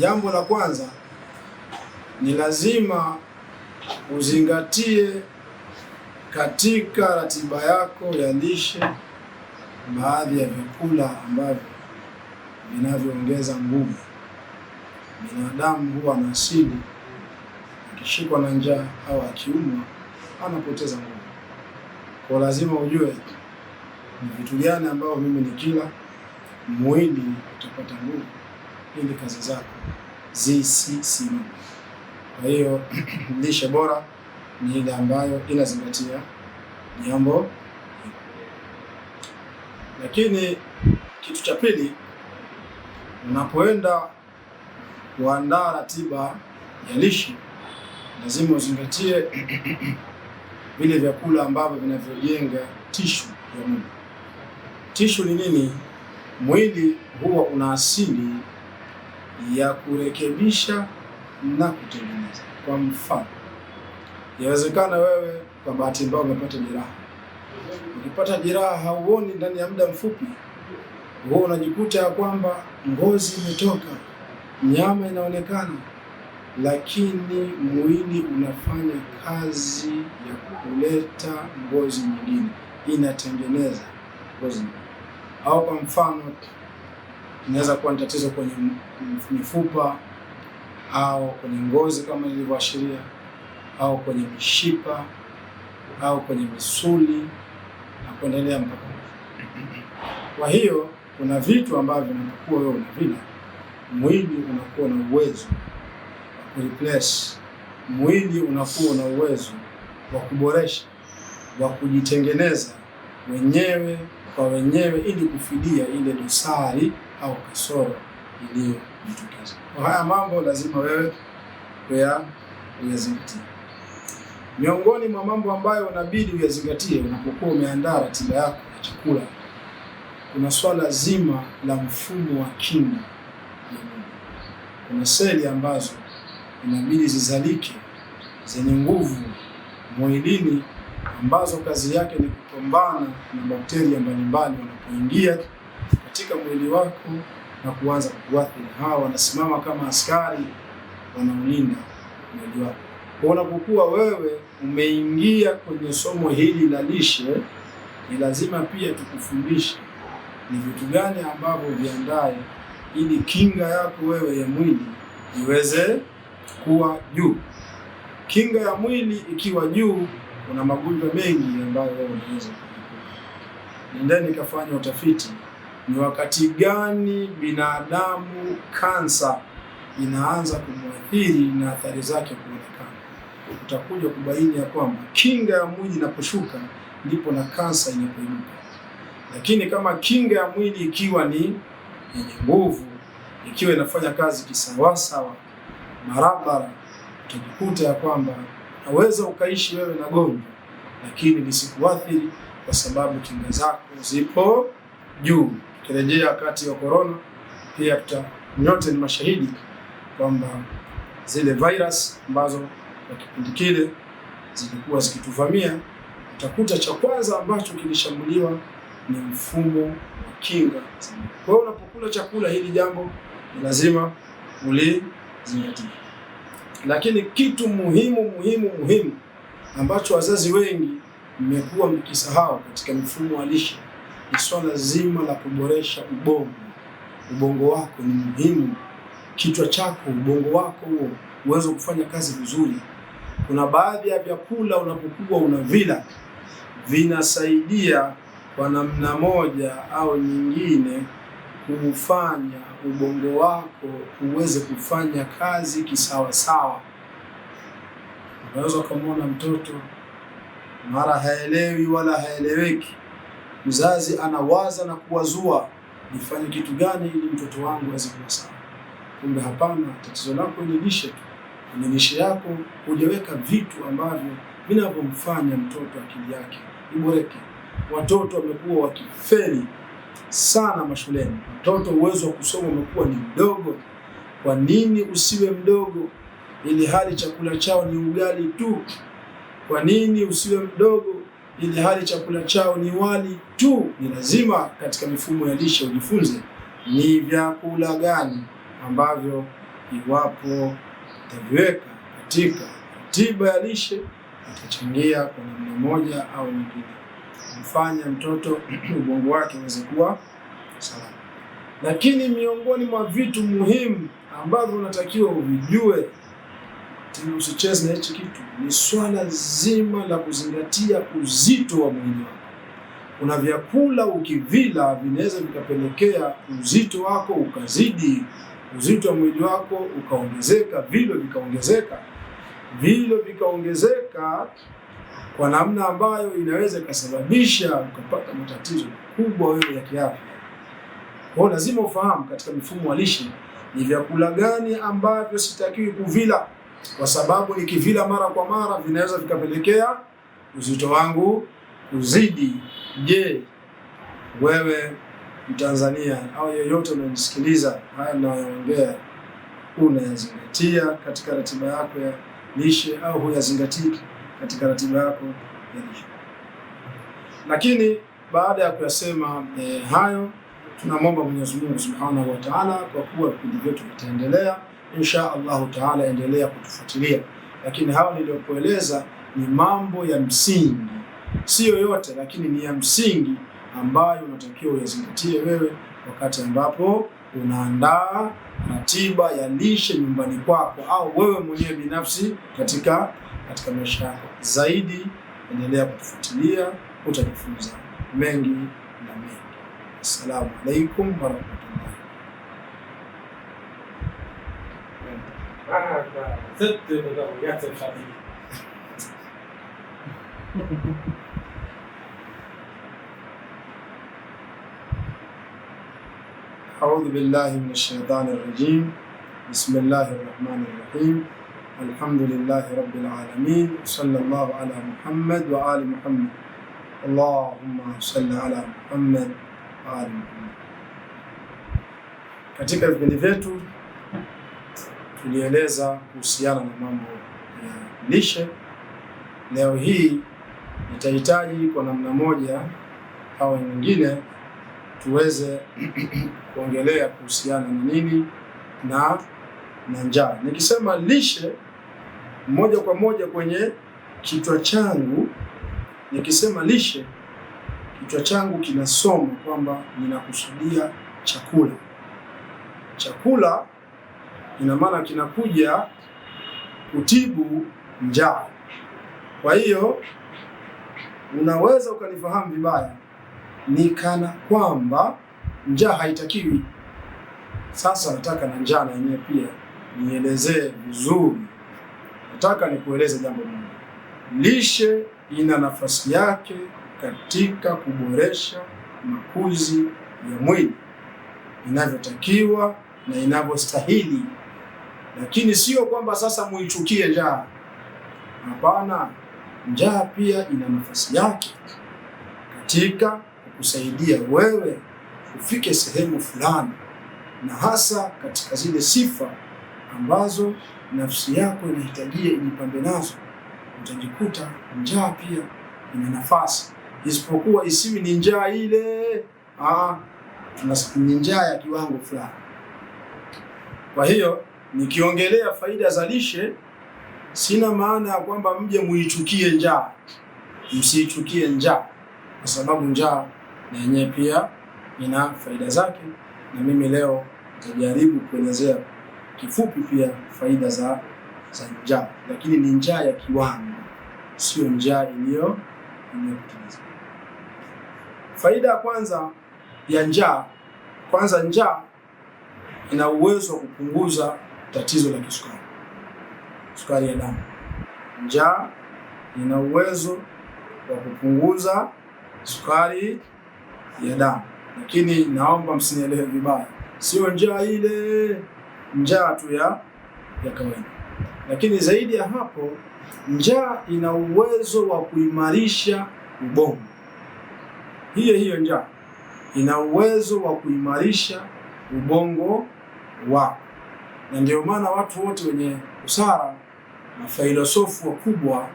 Jambo la kwanza ni lazima uzingatie katika ratiba yako ya lishe baadhi ya vyakula ambavyo vinavyoongeza nguvu. Binadamu huwa na asili, akishikwa na njaa au akiumwa anapoteza nguvu. Kwa lazima ujue ni vitu gani ambavyo mimi nikila mwili utapata nguvu ili kazi zako zisisimame. Kwa hiyo lishe bora ni ile ambayo inazingatia jambo. Lakini kitu cha pili, unapoenda kuandaa ratiba ya lishe lazima uzingatie vile vyakula ambavyo vinavyojenga tishu ya mwili. Tishu ni nini? Mwili huwa una asili ya kurekebisha na kutengeneza. Kwa mfano, inawezekana wewe kwa bahati mbaya umepata jeraha. Ukipata jeraha hauoni ndani ya muda mfupi, wewe unajikuta ya kwamba ngozi imetoka, nyama inaonekana, lakini mwili unafanya kazi ya kuleta ngozi nyingine, inatengeneza ngozi nyingine. Au kwa mfano, inaweza kuwa ni tatizo kwenye mifupa au kwenye ngozi kama nilivyoashiria, au kwenye mishipa au kwenye misuli na kuendelea mpaka. Kwa hiyo kuna vitu ambavyo unapokuwa wewe unavila, mwili unakuwa na uwezo wa kureplace, mwili unakuwa na uwezo wa kuboresha, wa kujitengeneza wenyewe kwa wenyewe ili kufidia ile dosari au kasoro iliyojitokeza. Kwa haya mambo lazima wewe uyazingatie. Miongoni mwa mambo ambayo unabidi uyazingatie unapokuwa umeandaa ratiba yako ya chakula, kuna swala zima la mfumo wa kinga ya mwili. Kuna seli ambazo inabidi zizalike zenye nguvu mwilini, ambazo kazi yake ni kupambana na bakteria mbalimbali wanapoingia katika mwili wako na kuanza kukuathiri. Hawa wanasimama kama askari wanaolinda mwili wako. Kwa unapokuwa wewe umeingia kwenye somo hili la lishe, ni lazima pia tukufundishe ni vitu gani ambavyo viandae ili kinga yako wewe ya mwili iweze kuwa juu. Kinga ya mwili ikiwa juu, kuna magonjwa mengi ambayo wewe unaweza kuepuka. Nendeni kafanya utafiti, ni wakati gani binadamu kansa inaanza kumwathiri na athari zake kuonekana. Utakuja kubaini ya kwamba kinga ya mwili inaposhuka ndipo na kansa inapoibuka. Lakini kama kinga ya mwili ikiwa ni yenye nguvu, ikiwa inafanya kazi kisawasawa barabara, utajikuta ya kwamba unaweza ukaishi wewe na gonjwa lakini lisikuathiri kwa sababu kinga zako zipo juu. Tukirejea wakati wa corona, pia nyote ni mashahidi kwamba zile virus ambazo kwa kipindi kile zilikuwa zikituvamia, utakuta cha kwanza ambacho kilishambuliwa ni mfumo wa kinga. Kwa hiyo unapokula chakula, hili jambo ni lazima ulizingatie. Lakini kitu muhimu ambacho wazazi wengi mmekuwa mkisahau katika mfumo wa lishe ni swala zima la kuboresha ubongo. Ubongo wako ni muhimu, kichwa chako, ubongo wako huo uweze kufanya kazi vizuri. Kuna baadhi ya vyakula unapokuwa unavila vinasaidia kwa namna moja au nyingine kufanya ubongo wako uweze kufanya kazi kisawasawa. Unaweza kumwona mtoto mara haelewi wala haeleweki, mzazi anawaza na kuwazua nifanye kitu gani ili mtoto wangu aweze kuwa sawa. Kumbe hapana, tatizo lako ni lishe tu. Kwenye lishe yako hujaweka vitu ambavyo vinavyomfanya mtoto akili yake iboreke. Watoto wamekuwa wakifeli sana mashuleni. Watoto uwezo wa kusoma umekuwa ni mdogo. Kwa nini usiwe mdogo ili hali chakula chao ni ugali tu? Kwa nini usiwe mdogo ili hali chakula chao ni wali tu? Ni lazima katika mifumo ya lishe ujifunze ni vyakula gani ambavyo iwapo utaviweka katika ratiba ya lishe, itachangia kwa namna moja au nyingine kumfanya mtoto ubongo wake uweze kuwa salama. Lakini miongoni mwa vitu muhimu ambavyo unatakiwa uvijue, usicheze na hichi kitu, ni swala zima la kuzingatia uzito wa mwili wako. Kuna vyakula ukivila vinaweza vikapelekea uzito wako ukazidi, uzito wa mwili wako ukaongezeka, vilo vikaongezeka kwa namna ambayo inaweza ikasababisha ukapata matatizo makubwa wewe ya kiafya. Kwa hiyo lazima ufahamu katika mfumo wa lishe ni vyakula gani ambavyo sitakiwi kuvila, kwa sababu nikivila mara kwa mara vinaweza vikapelekea uzito wangu uzidi. Je, wewe Mtanzania au yeyote unanisikiliza, haya ninayoongea unayazingatia katika ratiba yako ya lishe au huyazingatii katika ratiba yako ya lishe? Lakini baada ya kuyasema hayo, tunamwomba Mwenyezi Mungu Subhanahu wa Ta'ala, kwa kuwa vipindi vyetu vitaendelea insha Allahu Ta'ala, endelea kutufuatilia. Lakini hayo niliyokueleza ni mambo ya msingi, sio yote, lakini ni ya msingi ambayo unatakiwa uyazingatie wewe wakati ambapo unaandaa ratiba ya lishe nyumbani kwako au wewe mwenyewe binafsi katika maisha yako. Zaidi endelea kutufuatilia, utajifunza mengi na mengi. Assalamu alaikum warahmatullahi. أعوذ بالله من الشيطان الرجيم. بسم الله الرحمن الرحيم. الحمد لله رب العالمين. صلى الله على محمد وآل محمد. اللهم صل على Muhammad wa ali Muhammad. Katika vipindi vyetu tulieleza kuhusiana na mambo ya lishe. Leo hii nitahitaji kwa namna moja au nyingine tuweze kuongelea kuhusiana na nini na njaa. Nikisema lishe, moja kwa moja kwenye kichwa changu, nikisema lishe, kichwa changu kinasoma kwamba ninakusudia chakula. Chakula ina maana kinakuja kutibu njaa. Kwa hiyo unaweza ukanifahamu vibaya ni kana kwamba njaa haitakiwi. Sasa nataka na njaa na yenyewe pia nielezee vizuri. Nataka nikueleze jambo moja. Lishe ina nafasi yake katika kuboresha makuzi ya mwili inavyotakiwa na inavyostahili, lakini sio kwamba sasa muichukie njaa. Hapana, njaa pia ina nafasi yake katika kusaidia wewe ufike sehemu fulani, na hasa katika zile sifa ambazo nafsi yako inahitajia ijipambe nazo. Utajikuta njaa pia ina nafasi, isipokuwa isiwi ni njaa ile ni njaa ya kiwango fulani. Kwa hiyo nikiongelea faida za lishe, sina maana ya kwamba mje muichukie njaa. Msiichukie njaa, kwa sababu njaa na yenyewe pia ina faida zake, na mimi leo nitajaribu kuelezea kifupi pia faida za njaa, lakini ni njaa ya kiwango, sio njaa iliyopitiliza. Faida ya kwanza ya njaa, njaa ina uwezo wa kupunguza tatizo la kisukari, sukari ya damu. Njaa ina uwezo wa kupunguza sukari ya damu, lakini naomba msinielewe vibaya, sio njaa ile njaa tu ya kawaida. Lakini zaidi ya hapo, njaa ina uwezo wa kuimarisha ubongo. Hiyo njaa ina uwezo wa kuimarisha ubongo wako, na ndio maana watu wote wenye busara na filosofu wakubwa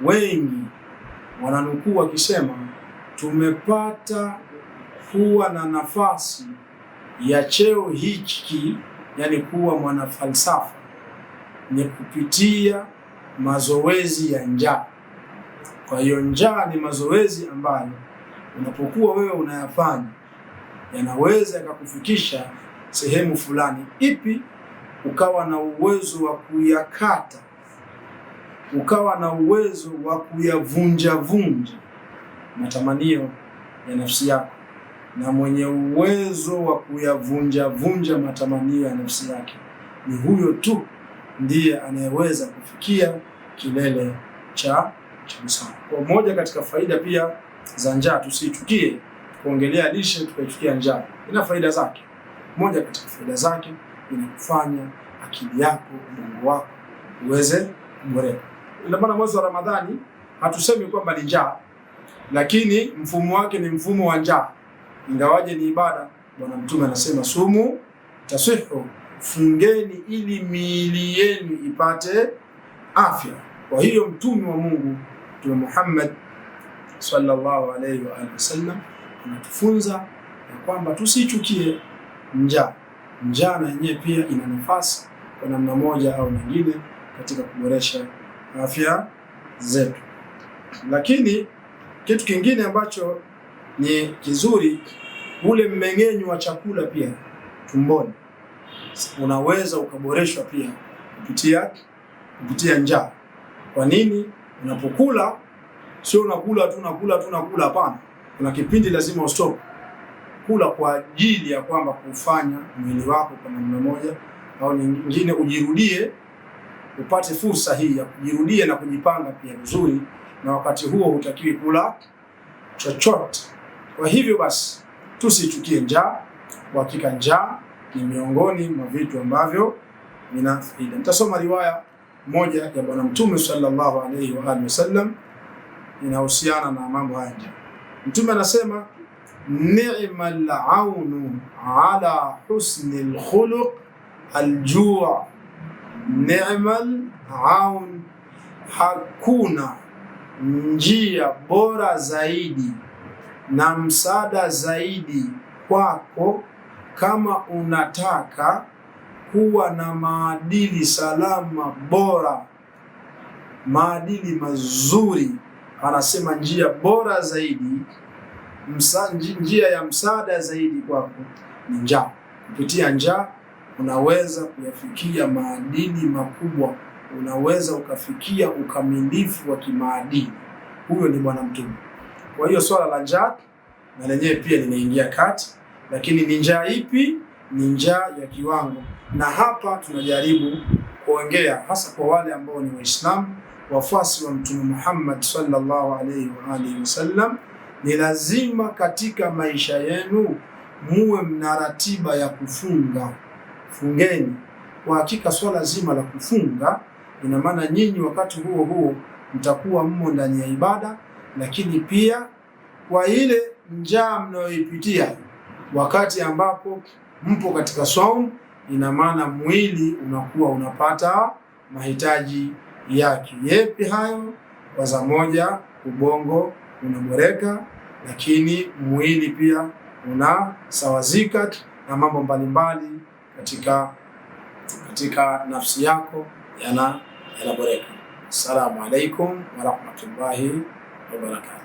wengi wananukuu wakisema tumepata kuwa na nafasi ya cheo hiki yani kuwa mwanafalsafa, ni kupitia mazoezi ya njaa. Kwa hiyo njaa ni mazoezi ambayo unapokuwa wewe unayafanya yanaweza yakakufikisha sehemu fulani ipi, ukawa na uwezo wa kuyakata, ukawa na uwezo wa kuyavunja vunja matamanio ya nafsi yako, na mwenye uwezo wa kuyavunja vunja matamanio ya nafsi yake ni huyo tu ndiye anayeweza kufikia kilele cha busara. Kwa moja katika faida pia za njaa, tusichukie kuongelea lishe tukaichukia njaa. Ina faida zake. Moja katika faida zake inakufanya akili yako, ubongo wako uweze kuboreka. Ndio maana mwezi wa Ramadhani hatusemi kwamba ni njaa, lakini mfumo wake ni mfumo wa njaa, ingawaje ni ibada. Bwana Mtume anasema sumu tasihu, fungeni ili miili yenu ipate afya. Kwa hiyo mtume wa Mungu, Mtume Muhammad sallallahu alayhi wa alihi wasallam anatufunza ya kwamba tusichukie njaa. Njaa na yenyewe pia ina nafasi kwa namna moja au nyingine katika kuboresha afya zetu. Lakini kitu kingine ambacho ni kizuri, ule mmeng'enyo wa chakula pia tumboni unaweza ukaboreshwa pia kupitia njaa. Kwa nini? Unapokula sio unakula tu, hapana. Kuna kipindi lazima ustop kula kwa ajili ya kwamba kufanya mwili wako kwa namna moja au nyingine ujirudie, upate fursa hii ya kujirudia na kujipanga pia vizuri, na wakati huo hutakiwi kula chochote. Kwa hivyo basi tusichukie njaa. Kwa hakika njaa ni miongoni mwa vitu ambavyo vina faida. Nitasoma riwaya moja ya Bwana Mtume sallallahu alayhi wa alihi wasallam inahusiana na mambo haya. Mtume anasema ni'mal aunu ala husnil khuluq aljuu'. Ni'mal aun, hakuna njia bora zaidi na msaada zaidi kwako kama unataka kuwa na maadili salama bora, maadili mazuri. Anasema njia bora zaidi, njia ya msaada zaidi kwako ni njaa. Kupitia njaa unaweza kuyafikia maadili makubwa, unaweza ukafikia ukamilifu wa kimaadili. Huyo ni Bwana Mtume. Kwa hiyo swala la njaa na lenyewe pia linaingia kati, lakini ni njaa ipi? Ni njaa ya kiwango. Na hapa tunajaribu kuongea hasa kwa wale ambao ni Waislamu, wafuasi wa Mtume Muhammad sallallahu alayhi wa alihi wasallam. Ni lazima katika maisha yenu muwe mna ratiba ya kufunga. Fungeni. Kwa hakika swala zima la kufunga ina maana nyinyi wakati huo huo mtakuwa mmo ndani ya ibada, lakini pia kwa ile njaa mnayoipitia wakati ambapo mpo katika saumu, ina maana mwili unakuwa unapata mahitaji yake. Yepi hayo? Kwanza moja, ubongo unaboreka, lakini mwili pia unasawazika na mambo mbalimbali katika nafsi yako yanaboreka. Assalamu alaikum wa rahmatullahi wa barakatuh.